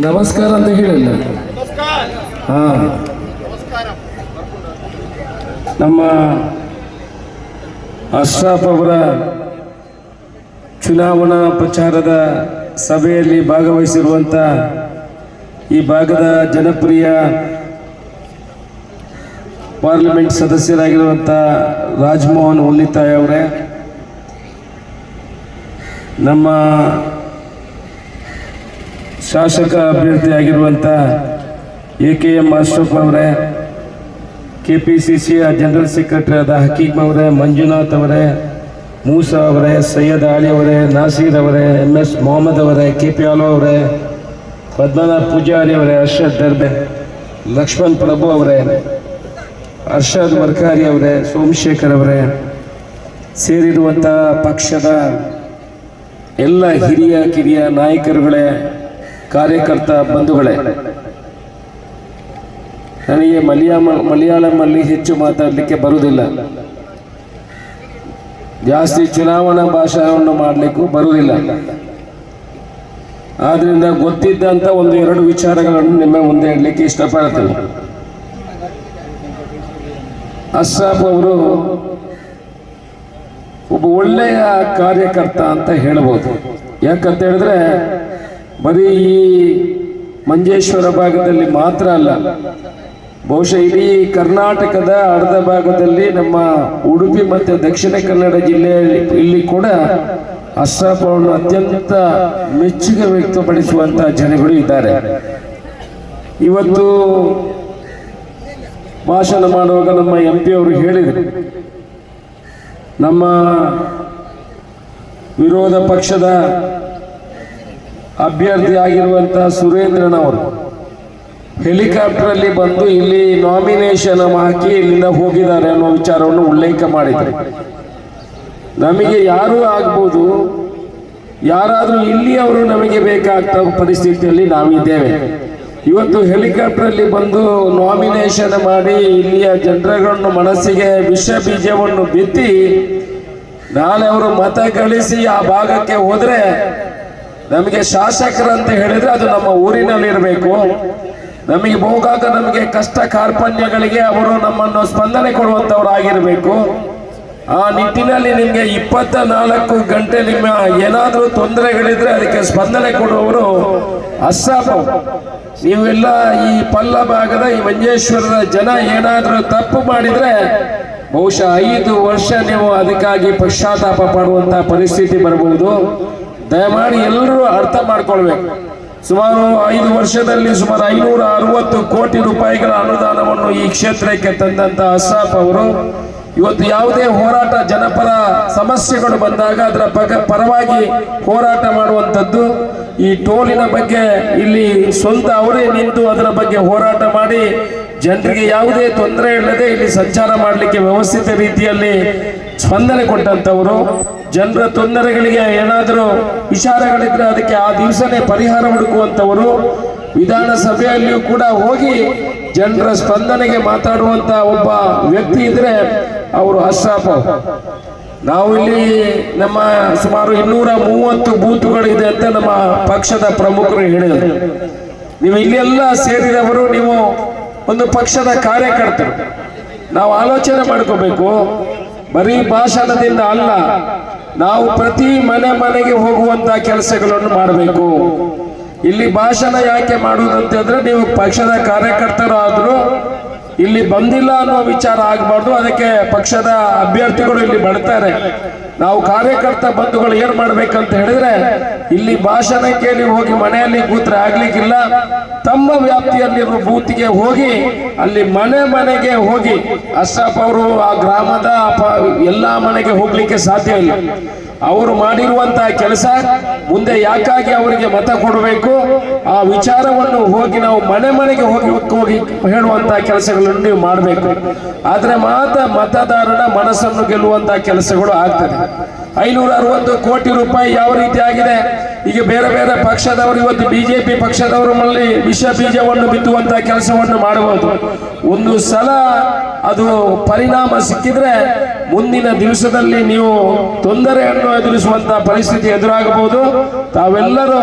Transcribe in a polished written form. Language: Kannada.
ನಮಸ್ಕಾರ ಅಂತ ಹೇಳಿಲ್ಲ. ಹಾ, ನಮ್ಮ ಅಶ್ರಫ್ ಅವರ ಚುನಾವಣಾ ಪ್ರಚಾರದ ಸಭೆಯಲ್ಲಿ ಭಾಗವಹಿಸಿರುವಂಥ ಈ ಭಾಗದ ಜನಪ್ರಿಯ ಪಾರ್ಲಿಮೆಂಟ್ ಸದಸ್ಯರಾಗಿರುವಂಥ ರಾಜಮೋಹನ್ ಉಳ್ಳಿತಾಯಿ ಅವರೇ, ನಮ್ಮ ಶಾಸಕ ಅಭ್ಯರ್ಥಿಯಾಗಿರುವಂಥ AKM ಅಶ್ರಫ್ ಅವರೇ, KPCCಯ ಜನರಲ್ ಸೆಕ್ರೆಟರಿ ಆದ ಹಕೀಮ್ ಅವರೇ, ಮಂಜುನಾಥ್ ಅವರೇ, ಮೂಸಾ ಅವರೇ, ಸೈಯದ್ ಅಲಿ ಅವರೇ, ನಾಸೀರ್ ಅವರೇ, MS ಮೊಹಮ್ಮದ್ ಅವರೇ, KP ಆಲೋ ಅವರೇ, ಪದ್ಮನಾಭ್ ಪೂಜಾರಿ ಅವರೇ, ಅರ್ಷದ್ ದರ್ಬೆ, ಲಕ್ಷ್ಮಣ್ ಪ್ರಭು ಅವರೇ, ಅರ್ಷದ್ ಮರ್ಕಾರಿ ಅವರೇ, ಸೋಮಶೇಖರ್ ಅವರೇ, ಸೇರಿರುವಂಥ ಪಕ್ಷದ ಎಲ್ಲ ಹಿರಿಯ ಕಿರಿಯ ನಾಯಕರುಗಳೇ, ಕಾರ್ಯಕರ್ತ ಬಂಧುಗಳೇ, ನನಗೆ ಮಲಯಾಳಮಲ್ಲಿ ಹೆಚ್ಚು ಮಾತಾಡಲಿಕ್ಕೆ ಬರುವುದಿಲ್ಲ, ಜಾಸ್ತಿ ಚುನಾವಣಾ ಭಾಷಣವನ್ನು ಮಾಡಲಿಕ್ಕೂ ಬರುವುದಿಲ್ಲ. ಆದ್ದರಿಂದ ಗೊತ್ತಿದ್ದಂಥ ಒಂದು ಎರಡು ವಿಚಾರಗಳನ್ನು ನಿಮ್ಮ ಮುಂದೆ ಹೇಳಲಿಕ್ಕೆ ಇಷ್ಟಪಡ್ತೇನೆ. ಅಶ್ರಫ್ ಅವರು ಒಬ್ಬ ಒಳ್ಳೆಯ ಕಾರ್ಯಕರ್ತ ಅಂತ ಹೇಳ್ಬೋದು. ಯಾಕಂತ ಹೇಳಿದ್ರೆ ಬರೀ ಈ ಮಂಜೇಶ್ವರ ಭಾಗದಲ್ಲಿ ಮಾತ್ರ ಅಲ್ಲ, ಬಹುಶಃ ಇಡೀ ಕರ್ನಾಟಕದ ಅರ್ಧ ಭಾಗದಲ್ಲಿ ನಮ್ಮ ಉಡುಪಿ ಮತ್ತು ದಕ್ಷಿಣ ಕನ್ನಡ ಜಿಲ್ಲೆಯಲ್ಲಿ ಇಲ್ಲಿ ಕೂಡ ಅಶ್ರಫ್ ಅವರನ್ನು ಅತ್ಯಂತ ಮೆಚ್ಚುಗೆ ವ್ಯಕ್ತಪಡಿಸುವಂಥ ಜನಗಳು ಇದ್ದಾರೆ. ಇವತ್ತು ಭಾಷಣ ಮಾಡುವಾಗ ನಮ್ಮ MP ಅವರು ಹೇಳಿದರು, ನಮ್ಮ ವಿರೋಧ ಪಕ್ಷದ ಅಭ್ಯರ್ಥಿ ಆಗಿರುವಂಥ ಸುರೇಂದ್ರನವರು ಹೆಲಿಕಾಪ್ಟರ್ ಅಲ್ಲಿ ಬಂದು ಇಲ್ಲಿ ನಾಮಿನೇಷನ್ ಹಾಕಿ ಇಲ್ಲಿಂದ ಹೋಗಿದ್ದಾರೆ ಅನ್ನೋ ವಿಚಾರವನ್ನು ಉಲ್ಲೇಖ ಮಾಡಿದ್ದಾರೆ. ನಮಗೆ ಯಾರೂ ಆಗ್ಬೋದು, ಯಾರಾದರೂ ಇಲ್ಲಿ ಅವರು ನಮಗೆ ಬೇಕಾಗ್ತ ಪರಿಸ್ಥಿತಿಯಲ್ಲಿ ನಾವಿದ್ದೇವೆ. ಇವತ್ತು ಹೆಲಿಕಾಪ್ಟರ್ ಅಲ್ಲಿ ಬಂದು ನಾಮಿನೇಷನ್ ಮಾಡಿ ಇಲ್ಲಿಯ ಜನರುಗಳನ್ನು ಮನಸ್ಸಿಗೆ ವಿಷ ಬೀಜವನ್ನು ಬಿತ್ತಿ ನಾಳೆ ಅವರು ಮತ ಗಳಿಸಿ ಆ ಭಾಗಕ್ಕೆ ಹೋದ್ರೆ ನಮಗೆ ಶಾಸಕರಂತ ಹೇಳಿದ್ರೆ ಅದು ನಮ್ಮ ಊರಿನಲ್ಲಿರಬೇಕು. ನಮಗೆ ಬಹುಗಾಗ ನಮಗೆ ಕಷ್ಟ ಕಾರ್ಪಣ್ಯಗಳಿಗೆ ಅವರು ನಮ್ಮನ್ನು ಸ್ಪಂದನೆ ಕೊಡುವಂಥವ್ರು ಆಗಿರಬೇಕು. ಆ ನಿಟ್ಟಿನಲ್ಲಿ ನಿಮಗೆ 24 ಗಂಟೆ ನಿಮ್ಮ ಏನಾದರೂ ತೊಂದರೆಗಳಿದ್ರೆ ಅದಕ್ಕೆ ಸ್ಪಂದನೆ ಕೊಡುವವರು ಅಶ್ರಫ್. ನೀವೆಲ್ಲ ಈ ಪಲ್ಲ ಭಾಗದ ಈ ಮಂಜೇಶ್ವರದ ಜನ ಏನಾದರೂ ತಪ್ಪು ಮಾಡಿದ್ರೆ ಬಹುಶಃ 5 ವರ್ಷ ನೀವು ಅದಕ್ಕಾಗಿ ಪಶ್ಚಾತ್ತಾಪ ಪಡುವಂಥ ಪರಿಸ್ಥಿತಿ ಬರಬಹುದು. ದಯಮಾಡಿ ಎಲ್ಲರೂ ಅರ್ಥ ಮಾಡ್ಕೊಳ್ಬೇಕು. ಸುಮಾರು 5 ವರ್ಷದಲ್ಲಿ ಸುಮಾರು 560 ಕೋಟಿ ರೂಪಾಯಿಗಳ ಅನುದಾನವನ್ನು ಈ ಕ್ಷೇತ್ರಕ್ಕೆ ತಂದಂಥ ಅಶ್ರಫ್ ಅವರು ಇವತ್ತು ಯಾವುದೇ ಹೋರಾಟ ಜನಪರ ಸಮಸ್ಯೆಗಳು ಬಂದಾಗ ಅದರ ಪರವಾಗಿ ಹೋರಾಟ ಮಾಡುವಂಥದ್ದು. ಈ ಟೋಲಿನ ಬಗ್ಗೆ ಇಲ್ಲಿ ಸ್ವಂತ ಅವರೇ ನಿಂತು ಅದರ ಬಗ್ಗೆ ಹೋರಾಟ ಮಾಡಿ ಜನರಿಗೆ ಯಾವುದೇ ತೊಂದರೆ ಇಲ್ಲದೆ ಇಲ್ಲಿ ಸಂಚಾರ ಮಾಡಲಿಕ್ಕೆ ವ್ಯವಸ್ಥಿತ ರೀತಿಯಲ್ಲಿ ಸ್ಪಂದನೆ ಕೊಟ್ಟಂಥವರು. ಜನರ ತೊಂದರೆಗಳಿಗೆ ಏನಾದರೂ ವಿಚಾರಗಳಿದ್ರೆ ಅದಕ್ಕೆ ಆ ದಿವಸನೇ ಪರಿಹಾರ ಹುಡುಕುವಂಥವರು. ವಿಧಾನಸಭೆಯಲ್ಲಿಯೂ ಕೂಡ ಹೋಗಿ ಜನರ ಸ್ಪಂದನೆಗೆ ಮಾತಾಡುವಂಥ ಒಬ್ಬ ವ್ಯಕ್ತಿ ಇದ್ರೆ ಅವರು ಅಶ್ರಫ್. ನಾವು ಇಲ್ಲಿ ನಮ್ಮ ಸುಮಾರು 230 ಬೂತುಗಳಿದೆ ಅಂತ ನಮ್ಮ ಪಕ್ಷದ ಪ್ರಮುಖರು ಹೇಳಿದರು. ನೀವು ಇಲ್ಲೆಲ್ಲ ಸೇರಿದವರು ನೀವು ಒಂದು ಪಕ್ಷದ ಕಾರ್ಯಕರ್ತರು. ನಾವು ಆಲೋಚನೆ ಮಾಡ್ಕೋಬೇಕು, ಬರೀ ಭಾಷಣದಿಂದ ಅಲ್ಲ, ನಾವು ಪ್ರತಿ ಮನೆಗೆ ಹೋಗುವಂತ ಕೆಲಸಗಳನ್ನು ಮಾಡಬೇಕು. ಇಲ್ಲಿ ಭಾಷಣ ಯಾಕೆ ಮಾಡುವುದಂತಂದ್ರೆ ನೀವು ಪಕ್ಷದ ಕಾರ್ಯಕರ್ತರು ಆದರೂ ಇಲ್ಲಿ ಬಂದಿಲ್ಲ ಅನ್ನೋ ವಿಚಾರ ಆಗಬಾರ್ದು. ಅದಕ್ಕೆ ಪಕ್ಷದ ಅಭ್ಯರ್ಥಿಗಳು ಇಲ್ಲಿ ಬರ್ತಾರೆ. ನಾವು ಕಾರ್ಯಕರ್ತ ಬಂಧುಗಳು ಏನ್ ಮಾಡ್ಬೇಕಂತ ಹೇಳಿದ್ರೆ ಇಲ್ಲಿ ಭಾಷಣ ಕೇಳಿ ಹೋಗಿ ಮನೆಯಲ್ಲಿ ಕೂತ್ರೆ ಆಗ್ಲಿಕ್ಕಿಲ್ಲ. ತಮ್ಮ ವ್ಯಾಪ್ತಿಯಲ್ಲಿರುವ ಬೂತಿಗೆ ಹೋಗಿ ಅಲ್ಲಿ ಮನೆಗೆ ಹೋಗಿ ಅಶ್ರಫ್ ಅವರು ಆ ಗ್ರಾಮದ ಎಲ್ಲಾ ಮನೆಗೆ ಹೋಗ್ಲಿಕ್ಕೆ ಸಾಧ್ಯ ಇಲ್ಲ. ಅವರು ಮಾಡಿರುವಂತಹ ಕೆಲಸ ಮುಂದೆ ಯಾಕಾಗಿ ಅವರಿಗೆ ಮತ ಕೊಡಬೇಕು ಆ ವಿಚಾರವನ್ನು ಹೋಗಿ ನಾವು ಮನೆಗೆ ಹೋಗಿ ಹೇಳುವಂತಹ ಕೆಲಸಗಳನ್ನು ನೀವು ಮಾಡಬೇಕು. ಆದ್ರೆ ಮತದಾರನ ಮನಸ್ಸನ್ನು ಗೆಲ್ಲುವಂತಹ ಕೆಲಸಗಳು ಆಗ್ತದೆ. 560 ಕೋಟಿ ರೂಪಾಯಿ ಯಾವ ರೀತಿ ಆಗಿದೆ. ಈಗ ಬೇರೆ ಬೇರೆ ಪಕ್ಷದವರು ಇವತ್ತು BJP ಪಕ್ಷದವರು ಮಲ್ಲಿ ವಿಷ ಬೀಜವನ್ನು ಬಿತ್ತುವಂತಹ ಕೆಲಸವನ್ನು ಮಾಡಬಹುದು. ಒಂದು ಸಲ ಅದು ಪರಿಣಾಮ ಸಿಕ್ಕಿದ್ರೆ ಮುಂದಿನ ದಿವಸದಲ್ಲಿ ನೀವು ತೊಂದರೆಯನ್ನು ಎದುರಿಸುವಂತಹ ಪರಿಸ್ಥಿತಿ ಎದುರಾಗಬಹುದು. ತಾವೆಲ್ಲರೂ